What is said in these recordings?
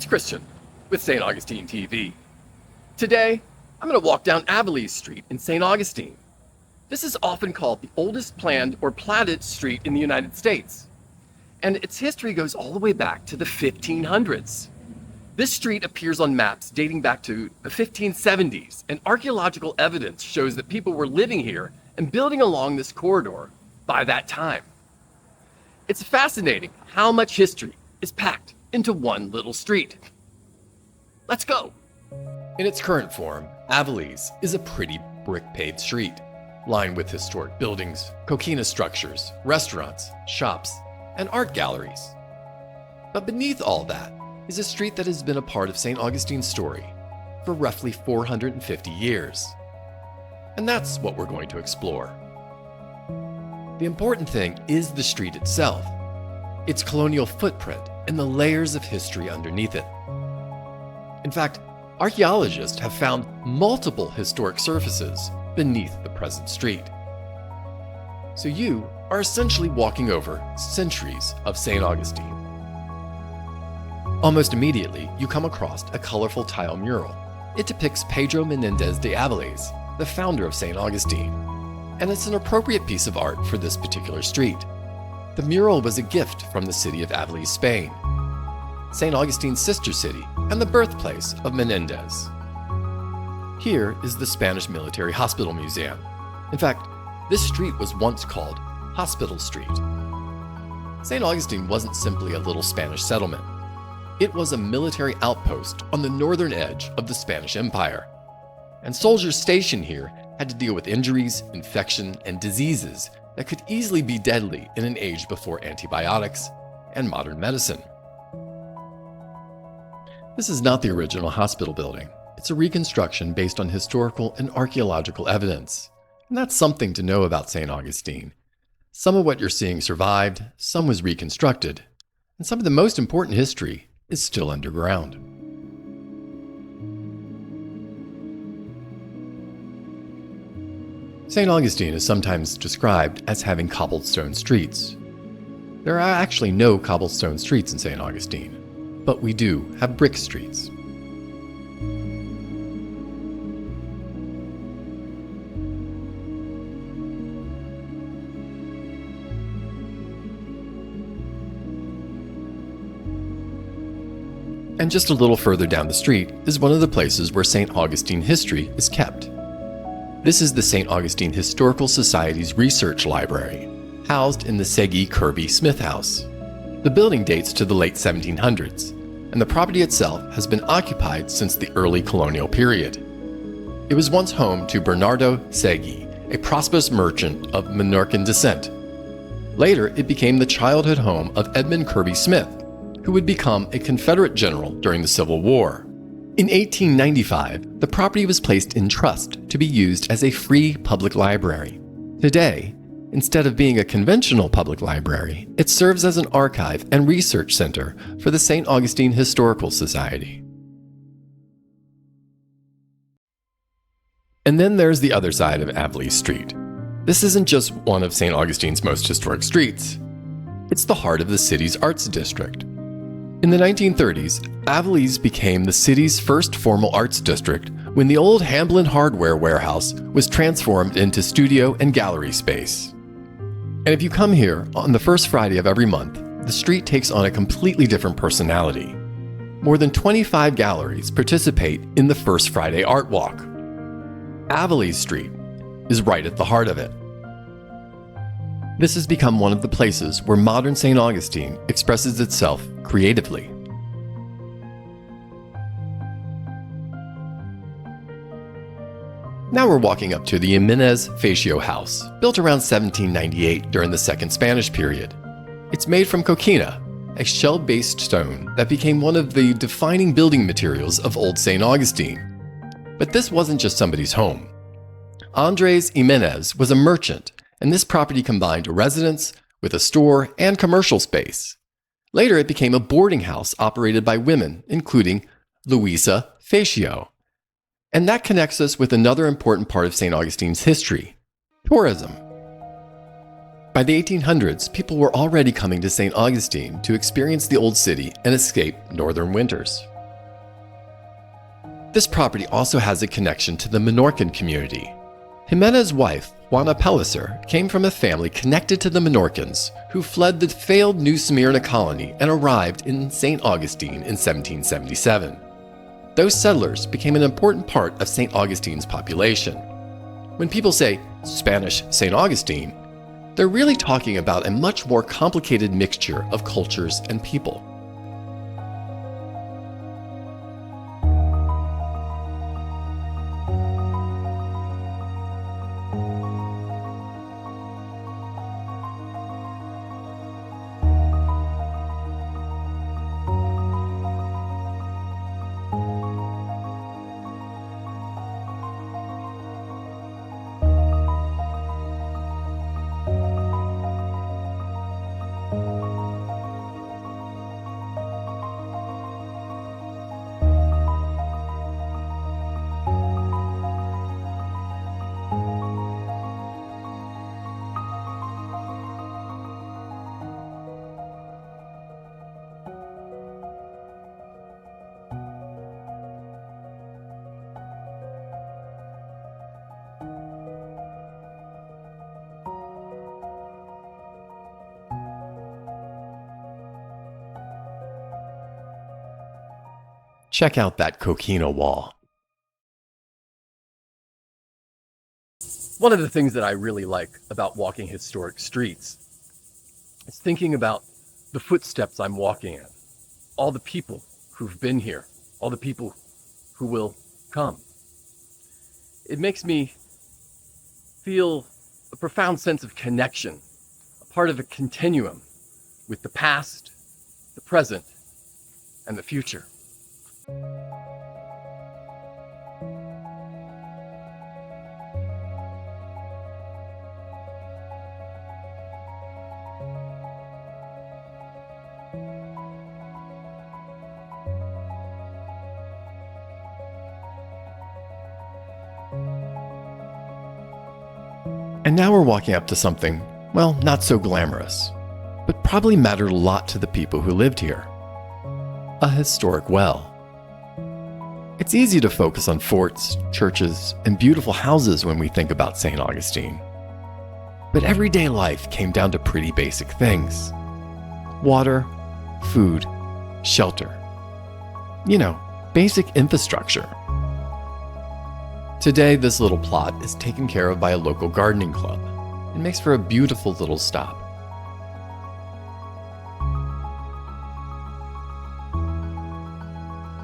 it's Christian with St. Augustine TV. Today, I'm going to walk down Aviles Street in St. Augustine. This is often called the oldest planned or platted street in the United States, and its history goes all the way back to the 1500s. This street appears on maps dating back to the 1570s, and archaeological evidence shows that people were living here and building along this corridor by that time. It's fascinating how much history is packed into one little street. Let's go. In its current form, Aviles is a pretty brick-paved street, lined with historic buildings, Coquina structures, restaurants, shops, and art galleries. But beneath all that is a street that has been a part of St. Augustine's story for roughly 450 years. And that's what we're going to explore. The important thing is the street itself, its colonial footprint, and the layers of history underneath it. In fact, archaeologists have found multiple historic surfaces beneath the present street. So you are essentially walking over centuries of St. Augustine. Almost immediately, you come across a colorful tile mural. It depicts Pedro Menendez de Aviles, the founder of St. Augustine, and it's an appropriate piece of art for this particular street. The mural was a gift from the city of Aviles, Spain, St. Augustine's sister city and the birthplace of Menendez. Here is the Spanish Military Hospital Museum. In fact, this street was once called Hospital Street. St. Augustine wasn't simply a little Spanish settlement. It was a military outpost on the northern edge of the Spanish Empire, and soldiers stationed here had to deal with injuries, infection, and diseases that could easily be deadly in an age before antibiotics and modern medicine. This is not the original hospital building. It's a reconstruction based on historical and archaeological evidence. And that's something to know about St. Augustine. Some of what you're seeing survived, some was reconstructed, and some of the most important history is still underground. St. Augustine is sometimes described as having cobblestone streets. There are actually no cobblestone streets in St. Augustine, but we do have brick streets. And just a little further down the street is one of the places where St. Augustine history is kept. This is the St. Augustine Historical Society's Research Library, housed in the Segui Kirby Smith House. The building dates to the late 1700s, and the property itself has been occupied since the early colonial period. It was once home to Bernardo Segui, a prosperous merchant of Minorcan descent. Later, it became the childhood home of Edmund Kirby Smith, who would become a Confederate general during the Civil War. In 1895, the property was placed in trust to be used as a free public library. Today, instead of being a conventional public library, it serves as an archive and research center for the St. Augustine Historical Society. And then there's the other side of Aviles Street. This isn't just one of St. Augustine's most historic streets. It's the heart of the city's arts district. In the 1930s, Aviles became the city's first formal arts district when the old Hamblin hardware warehouse was transformed into studio and gallery space. And if you come here on the first Friday of every month, the street takes on a completely different personality. More than 25 galleries participate in the First Friday Art Walk. Aviles Street is right at the heart of it. This has become one of the places where modern St. Augustine expresses itself creatively. Now we're walking up to the Ximenez-Fatio House, built around 1798 during the Second Spanish period. It's made from Coquina, a shell-based stone that became one of the defining building materials of Old St. Augustine. But this wasn't just somebody's home. Andrés Ximenez was a merchant, and this property combined a residence with a store and commercial space. Later, it became a boarding house operated by women, including Luisa Fatio. And that connects us with another important part of St. Augustine's history: tourism. By the 1800s, people were already coming to St. Augustine to experience the old city and escape northern winters. This property also has a connection to the Minorcan community. Ximenez's wife, Juana Pellicer, came from a family connected to the Minorcans, who fled the failed New Smyrna colony and arrived in St. Augustine in 1777. Those settlers became an important part of St. Augustine's population. When people say Spanish St. Augustine, they're really talking about a much more complicated mixture of cultures and people. Check out that Coquina wall. One of the things that I really like about walking historic streets is thinking about the footsteps I'm walking in, all the people who've been here, all the people who will come. It makes me feel a profound sense of connection, a part of a continuum with the past, the present, and the future. And now we're walking up to something, well, not so glamorous, but probably mattered a lot to the people who lived here. A historic well. It's easy to focus on forts, churches, and beautiful houses when we think about St. Augustine. But everyday life came down to pretty basic things. Water, food, shelter. You know, basic infrastructure. Today, this little plot is taken care of by a local gardening club. It makes for a beautiful little stop.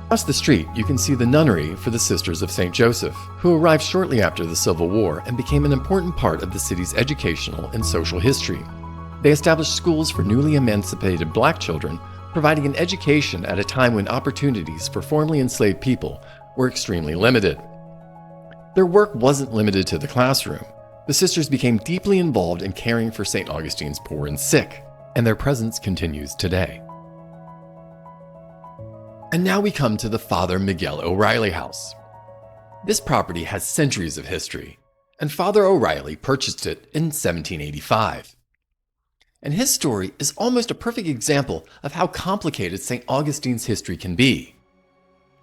Across the street, you can see the nunnery for the Sisters of St. Joseph, who arrived shortly after the Civil War and became an important part of the city's educational and social history. They established schools for newly emancipated black children, providing an education at a time when opportunities for formerly enslaved people were extremely limited. Their work wasn't limited to the classroom. The sisters became deeply involved in caring for St. Augustine's poor and sick, and their presence continues today. And now we come to the Father Miguel O'Reilly House. This property has centuries of history, and Father O'Reilly purchased it in 1785. And his story is almost a perfect example of how complicated St. Augustine's history can be.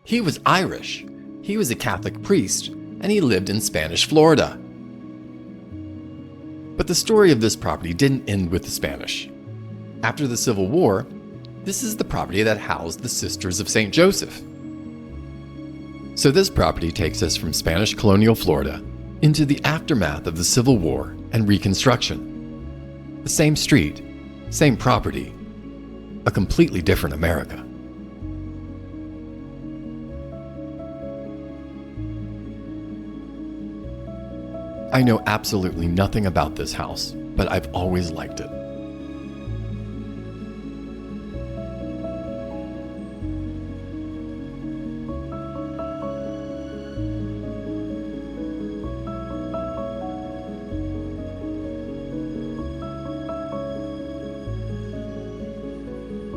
He was Irish, he was a Catholic priest, and he lived in Spanish Florida. But the story of this property didn't end with the Spanish. After the Civil War, this is the property that housed the Sisters of St. Joseph. So this property takes us from Spanish colonial Florida into the aftermath of the Civil War and Reconstruction. The same street, same property, a completely different America. I know absolutely nothing about this house, but I've always liked it.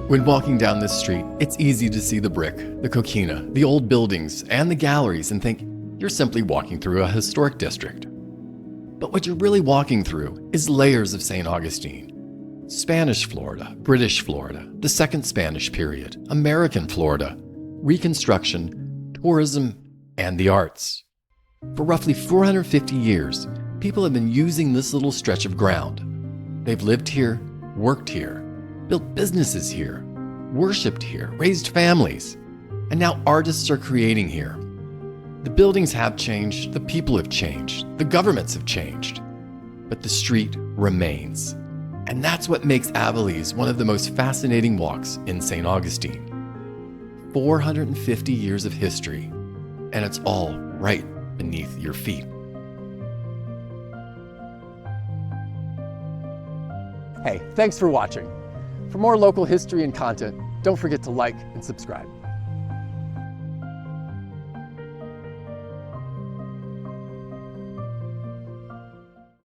When walking down this street, it's easy to see the brick, the coquina, the old buildings, and the galleries and think you're simply walking through a historic district. But what you're really walking through is layers of St. Augustine. Spanish Florida, British Florida, the Second Spanish period, American Florida, Reconstruction, tourism, and the arts. For roughly 450 years, people have been using this little stretch of ground. They've lived here, worked here, built businesses here, worshipped here, raised families, and now artists are creating here. The buildings have changed, the people have changed, the governments have changed, but the street remains. And that's what makes Aviles one of the most fascinating walks in St. Augustine. 450 years of history, and it's all right beneath your feet. Hey, thanks for watching. For more local history and content, don't forget to like and subscribe.